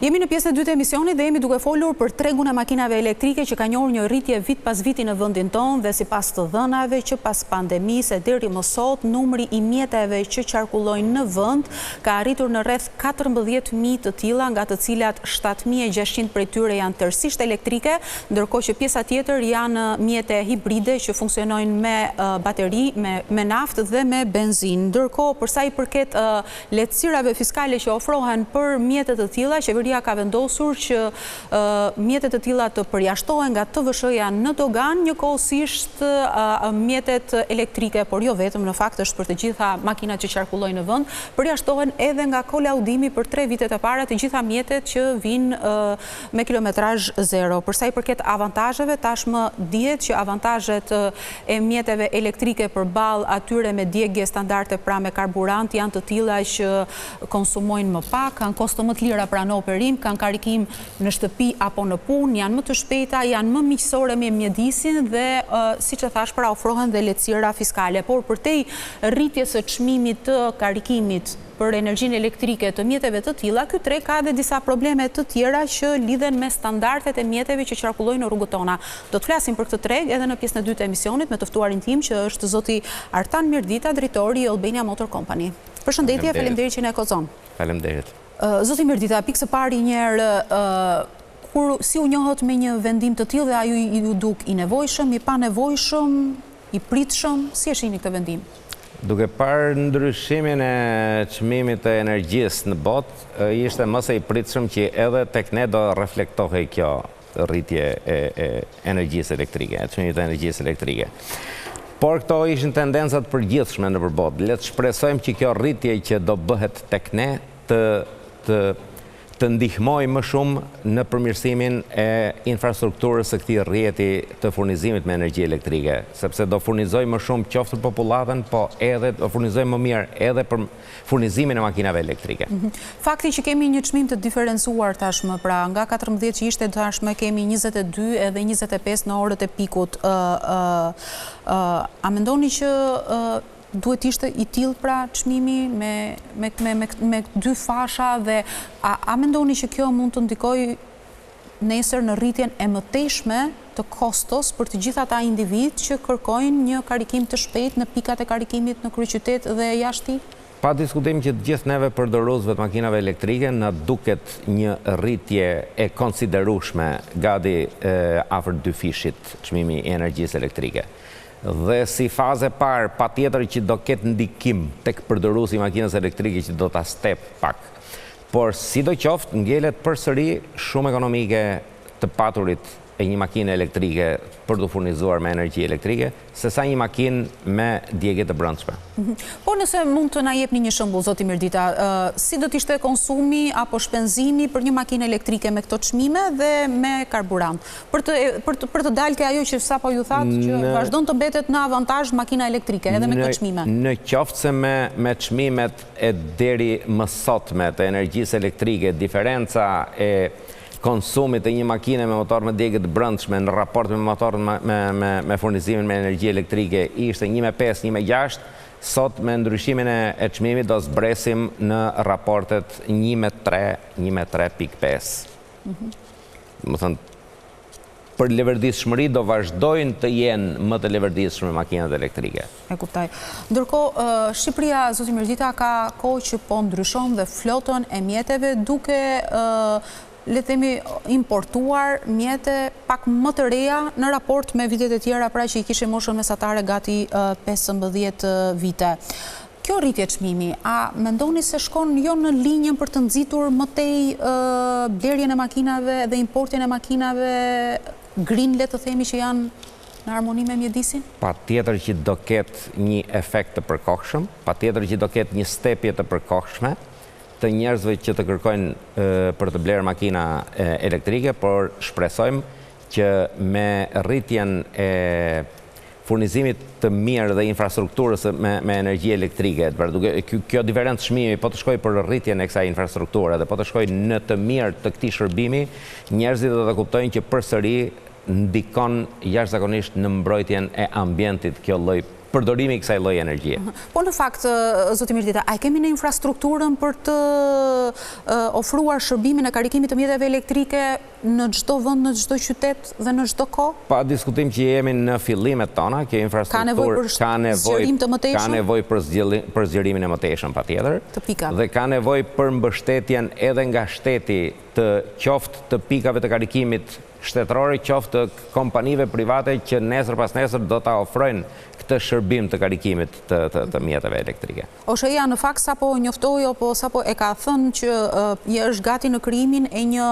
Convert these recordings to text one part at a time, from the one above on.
Jemi në pjesën e dytë e emisionit dhe jemi duke folur për tregun e makinave elektrike që ka njohur një rritje vit pas viti në vendin tonë dhe sipas të dhënave që pas pandemisë deri më sot numri i mjeteve që qarkullojnë në vend ka arritur në rreth 14.000 të tilla, nga të cilat 7.600 prej tyre janë tërësisht elektrike, ndërkohë që pjesa tjetër janë mjete hibride që funksionojnë me bateri, me naftë dhe me benzinë. Ndërkohë për sa i përket lehtësirave fiskale që ofrohen për mjetet të tilla, qeveria ka vendosur që mjetet të tilla të përjashtohen nga TVSH-ja në dogan, njëkohësisht mjetet elektrike, por jo vetëm, në fakt është për të gjitha makinat që qarkullojnë në vend, përjashtohen edhe nga kolaudimi për 3 vitet e para të gjitha mjetet që vinë me kilometrazh zero. Për sa i përket avantazheve, tashmë dihet që avantazhet e mjeteve elektrike përballë atyre me djegje standarde pra me karburant janë të tilla që konsumojnë më pak, kanë kosto më të lira pra në operim, kanë karikim në shtëpi apo në punë, janë më të shpejta, janë më miqësore me mjedisin dhe siç e thash pra ofrohen dhe lehtësira fiskale. Por përtej rritjes së çmimit të karikimit për energjinë elektrike të mjeteve të tilla, ky treg ka edhe disa probleme të tjera që lidhen me standardet e mjeteve që qarkullojnë në rrugët tona. Do të flasim për këtë treg edhe në pjesën e dytë të emisionit me të ftuarin tim që është zoti Artan Mirdita, drejtori i Albania Motor Company. Përshëndetje, faleminderit që na kozon. Faleminderit. Zoti Mirdita, pikë së pari një herë, si u njohët me një vendim të tillë dhe a ju duk i nevojshëm, i panevojshëm, i pritshëm, si e shihni këtë vendim? Duke parë ndryshimin e çmimit të energjisë në botë, ishte më së i pritshëm që edhe tek ne do reflektohej kjo rritje e energjisë elektrike, e çmimit të energjisë elektrike. Por këto ishin tendencat përgjithshme nëpër botë. Le të shpresojmë që kjo rritje që do bëhet tek ne të ndihmojë më shumë në përmirësimin e infrastrukturës së këtij rrjeti të furnizimit me energji elektrike, sepse do furnizojë më shumë qoftë popullatën, po edhe do furnizojë më mirë edhe për furnizimin e makinave elektrike. Fakti që kemi një çmim të diferencuar tashmë, pra nga 14 që ishte tashmë kemi 22 edhe 25 në orët e pikut. A mendoni që duhet ishte i tillë pra çmimi me 2 fasha dhe a mendoni që kjo mund të ndikojë nesër në rritjen e mëtejshme të kostos për të gjitha ata individ që kërkojnë një karikim të shpejtë në pikat e karikimit në kryeqytet dhe jashtë? Pa diskutim që të gjithë neve përdorusëve të makinave elektrike na duket një rritje e konsiderueshme gati afër 2 fishit çmimi i energjisë elektrike. Dhe si fazë e parë, patjetër që do ketë ndikim tek përdoruesi i makinës elektrike që do ta step pak. Por sidoqoftë ngjelet përsëri shumë ekonomike të paturit e një makinë elektrike për të furnizuar me energji elektrike, sesa një makinë me djegje të brendshme. Po nëse mund të na jepni një shembull, zoti Mirdita, si do të ishte konsumi apo shpenzimi për një makinë elektrike me këto çmime dhe me karburant? Për të dalë ke ajo që sapo ju thatë që vazhdon të mbetet në avantazh makina elektrike edhe me këto çmime. Në qoftë se me çmimet e deri më sotme të energjisë elektrike, diferenca e konsumit të një makine me motor me djegje të brendshme në raport me motor me furnizimin me energji elektrike ishte 1.5, 1.6, sot me ndryshimin e çmimit do zbresim në raportet 1.3, 1.3.5. Më thënë, për leverdisshmëri do vazhdojnë të jenë më të leverdisshme makinat elektrike. E kuptoj. Ndërkohë, Shqipëria, zoti Mirdita, ka kohë që po ndryshon dhe flotën e mjeteve duke le të themi importuar mjete pak më të reja në raport me vitet e tjera, pra që i kishin moshën mesatare gati 15 vite. Kjo rritje çmimi, a mendoni se shkon jo në linjën për të nxitur më tej blerjen e makinave dhe importin e makinave green, le të themi, që janë në harmoni me mjedisin? Patjetër që do ketë një efekt të përkohshëm, patjetër që do ketë një stepje të përkohshme të njerëzve që të kërkojnë për të blerë makina elektrike, por shpresojmë që me rritjen e furnizimit të mirë dhe infrastrukturës me energji elektrike, kjo diferencë çmimi po të shkojë për rritjen e kësaj infrastrukture dhe po të shkojë në të mirë të këtij shërbimi, njerëzit do të kuptojnë që përsëri ndikon jashtëzakonisht në mbrojtjen e ambientit kjo lloj përdorimi i kësaj lloji energjie. Po në fakt, zoti Mirdita, a kemi në infrastrukturën për të ofruar shërbimin e karikimit të mjeteve elektrike në çdo vend, në çdo qytet dhe në çdo kohë? Pa diskutim që jemi në fillimet tona, kjo infrastrukturë ka nevojë për zgjerimin e mëtejshëm patjetër. Të pikave. Dhe ka nevojë për mbështetjen edhe nga shteti të qoftë të pikave të karikimit shtetërore, qoftë të kompanive private që nesër pas nesër do ta ofrojnë këtë shërbim të karikimit të mjeteve elektrike. OSHA në fakt sapo njoftoi apo sapo e ka thënë që është gati në krijimin e një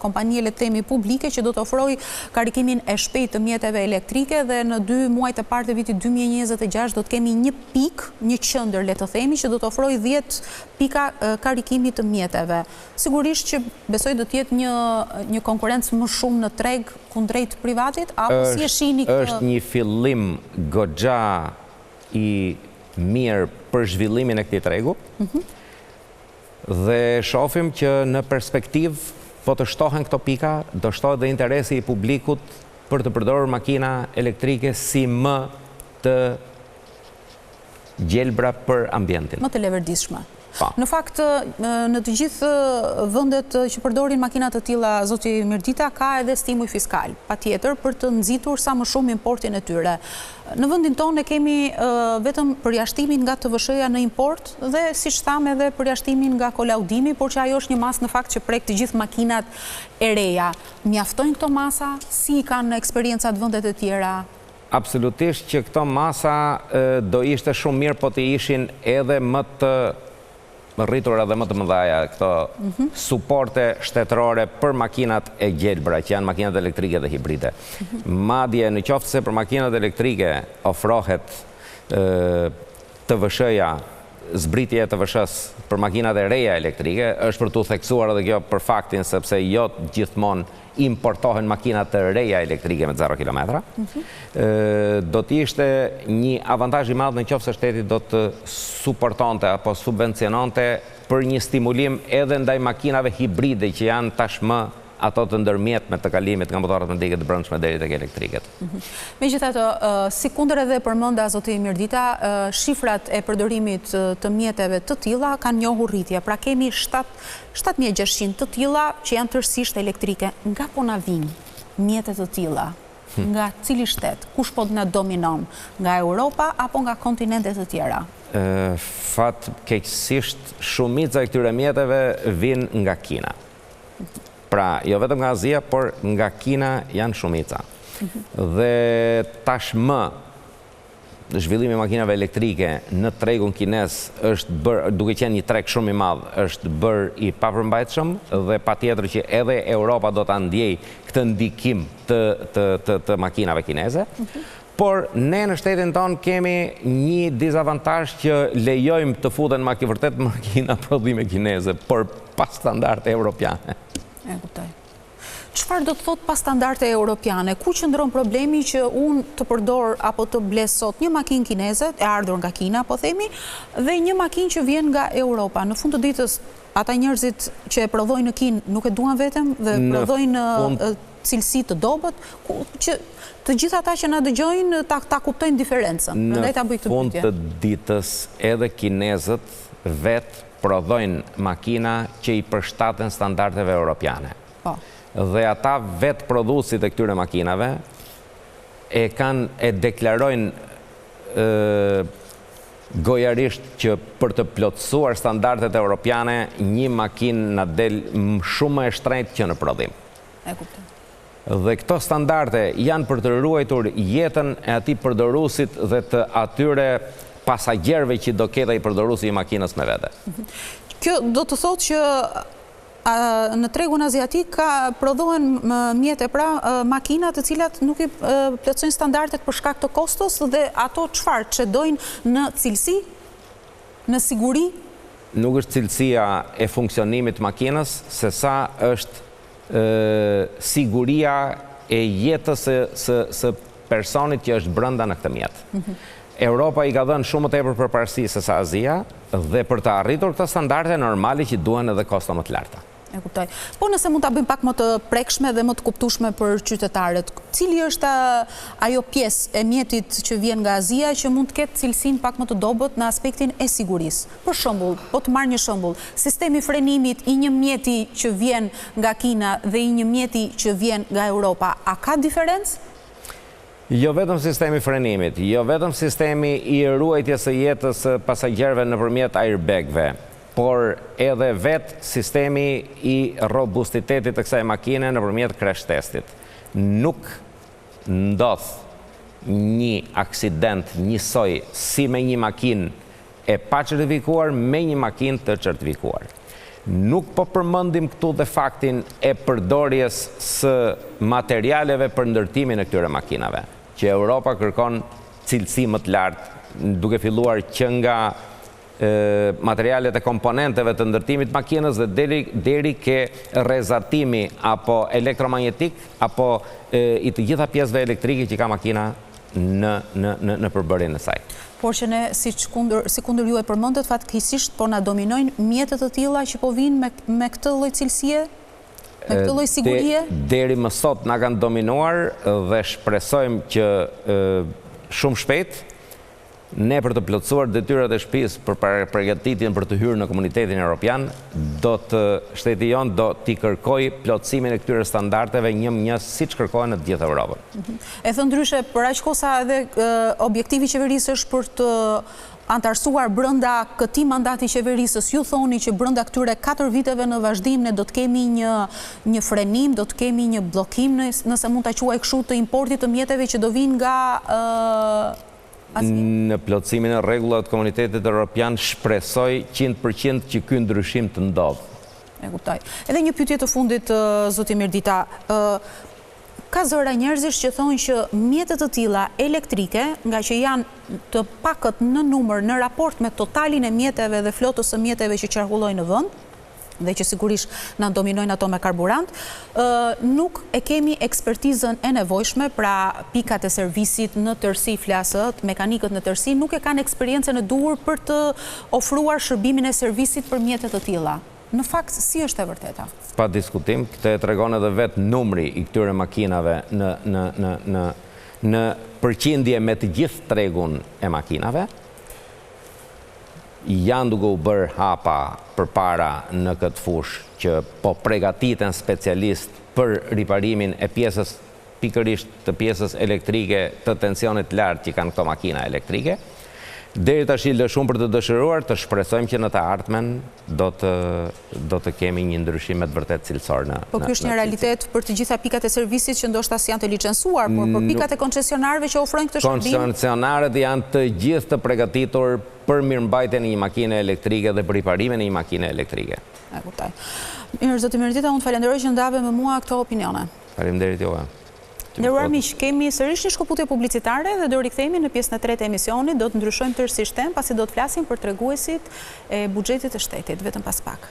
kompanie le të themi publike që do të ofrojë karikimin e shpejtë të mjeteve elektrike dhe në 2 muajt e parë të vitit 2026 do të kemi një pikë, një qendër le të themi që do të ofrojë 10 pika karikimi të mjeteve. Sigurisht që besoj do të jetë një konkurrencë më shumë në treg kundrejt privatit, apo si e shihni këtë? Është një fillim goxha i mirë për zhvillimin e këtij tregu. Dhe shohim që në perspektivë po të shtohen këto pika, do shtohet dhe interesi i publikut për të përdorur makina elektrike si më të gjelbra për ambientin. Më të leverdishme. Në fakt, në të gjithë vendet që përdorin makina të tilla, zoti Mirdita, ka edhe stimuj fiskal, patjetër, për të nxitur sa më shumë importin e tyre. Në vendin tonë kemi vetëm përjashtimin nga TVSH-ja në import dhe siç thamë edhe përjashtimin nga kolaudimi, por që ajo është një masë në fakt që prek të gjithë makinat e reja. Mjaftojnë këto masa? Si kanë eksperiencat vendet e tjera? Absolutisht që këto masa do ishte shumë mirë po të ishin edhe më të rritura dhe më të mëdhaja këto suporte shtetërore për makinat e gjelbra, që janë makinat elektrike dhe hibride. Madje në qoftë se për makinat elektrike ofrohet TVSH-ja, zbritje e TVSH-s për makinat e reja elektrike, është për t'u theksuar edhe kjo për faktin sepse jo gjithmonë importohen makinat të reja elektrike me 0 kilometra, do t'ishte një avantazh i madh në qoftë se shteti do të suportonte apo subvenciononte për një stimulim edhe ndaj makinave hibride që janë tashmë ato të ndërmjetme të kalimit nga motorët me degë të brendshme deri tek elektrikët. Megjithatë, si kundër edhe përmenda zoti Mirdita, shifrat e përdorimit të mjeteve të tilla kanë njohur rritje. Pra kemi 7600 të tilla që janë tërësisht elektrike. Nga po na vijnë mjetet të tilla? Nga cili shtet? Kush po na dominon? Nga Europa apo nga kontinente të tjera? Fatkeqësisht shumica e këtyre mjeteve vijnë nga Kina. Pra, jo vetëm nga Azia, por nga Kina janë shumica. Dhe tashmë, zhvillimi i makinave elektrike në tregun kinez është bërë, duke qenë një treg shumë i madh, është bërë i papërmbajtshëm dhe patjetër që edhe Europa do ta ndjejë këtë ndikim të makinave kineze. Por ne në shtetin tonë kemi një dizavantazh që lejojmë të futen vërtet makina prodhime kineze, por pa standarde europiane. E kuptoj. Çfarë do të thotë pa standarde europiane? Ku qëndron problemi që unë të përdor apo të bles sot një makinë kineze, e ardhur nga Kina, po themi, dhe një makinë që vjen nga Europa? Në fund të ditës, ata njerëzit që e prodhojnë në Kinë nuk e duan vetëm dhe prodhojnë cilësi të dobët, që të gjithë ata që na dëgjojnë ta kuptojnë diferencën. Prandaj ta bëj këtë pyetje. Në fund të ditës, edhe kinezët vetë prodhojnë makina që i përshtaten standardeve europiane. Dhe ata vetë prodhuesit e këtyre makinave e deklarojnë gojarisht që për të plotësuar standardet europiane një makinë na del shumë më e shtrenjtë që në prodhim. E kuptoj. Dhe këto standarde janë për të ruajtur jetën e atij përdoruesit dhe të atyre pasagjerëve që do ketë ai përdoruesi i makinës me vete. Kjo do të thotë që në tregun aziatik prodhohen mjete, pra makina të cilat nuk i plotësojnë standardet për shkak të kostos, dhe ato çfarë çedojnë në cilësi, në siguri? Nuk është cilësia e funksionimit të makinës, se sa është siguria e jetës së personit që është brenda në këtë mjet. Europa i ka dhënë shumë më tepër përparësi se sa Azia, dhe për të arritur këto standarde normale që duhen edhe kosto më të larta. E kuptoj. Po nëse mund ta bëjmë pak më të prekshme dhe më të kuptueshme për qytetarët, cili është ajo pjesë e mjetit që vjen nga Azia që mund të ketë cilësinë pak më të dobët në aspektin e sigurisë? Për shembull, po të marr një shembull, sistemi frenimit i një mjeti që vjen nga Kina dhe i një mjeti që vjen nga Europa, a ka diferencë? Jo vetëm sistemi frenimit, jo vetëm sistemi i ruajtjes së jetës së pasagjerëve nëpërmjet airbagëve, por edhe vetë sistemi i robustitetit të kësaj makine nëpërmjet crash testit. Nuk ndodh një aksident njësoj si me një makinë e pa certifikuar me një makinë të certifikuar. Nuk po përmendim këtu dhe faktin e përdorjes së materialeve për ndërtimin e këtyre makinave, që Europa kërkon cilësi më të lartë, duke filluar që nga materialet e komponenteve të ndërtimit makinës dhe deri ke rezartimi apo elektromagnetik apo i të gjitha pjesëve elektrike që ka makina në përbërjen e saj. Por që ne, si kundër ju e përmendet, fatkeqësisht po na dominojnë mjetet të tilla që po vinë me këtë lloj cilësie, me këtë lloj sigurie? Deri më sot na kanë dominuar dhe shpresojmë që shumë shpejt ne për të plotësuar detyrat e shtëpisë për përgatitjen për të hyrë në komunitetin evropian, shteti jon do t'i kërkoj plotësimin e këtyre standardeve një siç kërkohen në të gjithë Evropën. E thënë ndryshe, për aq kohë sa edhe objektivi i qeverisë është për të antarësuar brenda këtij mandati qeverisës, ju thoni që brenda këtyre 4 viteve në vazhdim ne do të kemi një frenim, do të kemi një bllokim, nëse mund ta quaj kështu, të importit të mjeteve që do vinë nga Në plotësimin e rregullave të komunitetit evropian shpresoj 100% që ky ndryshim të ndodhë. E kuptoj. Edhe një pyetje të fundit, zoti Mirdita. Ka zëra njerëzish që thonë që mjetet të tilla elektrike, nga që janë të pakët në numër në raport me totalin e mjeteve dhe flotës së mjeteve që qarkullojnë në vend, dhe që sigurisht na dominojnë ato me karburant, nuk e kemi ekspertizën e nevojshme, pra pikat e servisit në tërësi flasët, mekanikët në tërësi, nuk e kanë eksperiencën e duhur për të ofruar shërbimin e servisit për mjetet të tilla. Në fakt, si është e vërteta? Pa diskutim, këtë e tregon edhe vetë numri i këtyre makinave në përqindje me të gjithë tregun e makinave. Janë duke u bërë hapa përpara në këtë fushë që po përgatiten specialist për riparimin e pjesës, pikërisht të pjesës elektrike të tensionit lartë që kanë këto makina elektrike. Deri tash lë shumë për të dëshiruar, të shpresojmë që në të ardhmen do të kemi një ndryshim me të vërtet cilësor në. Po ky është një realitet për të gjitha pikat e servisit që ndoshta janë të licencuar, por për pikat e koncesionarëve që ofrojnë këtë shërbim. Koncesionarët janë të gjithë të përgatitur për mirëmbajtjen e një makine elektrike dhe për riparimin e një makine elektrike. E kuptoj. Mirë, zoti Mirdita, unë falenderoj që ndave me mua këto opinione. Faleminderit juve. Nderuar miq, kemi sërish një shkëputje publicitare dhe do rikthehemi në pjesën e tretë e emisionit, do të ndryshojmë tërësisht temë, pasi do të flasim për treguesit e buxhetit të shtetit, vetëm pas pak.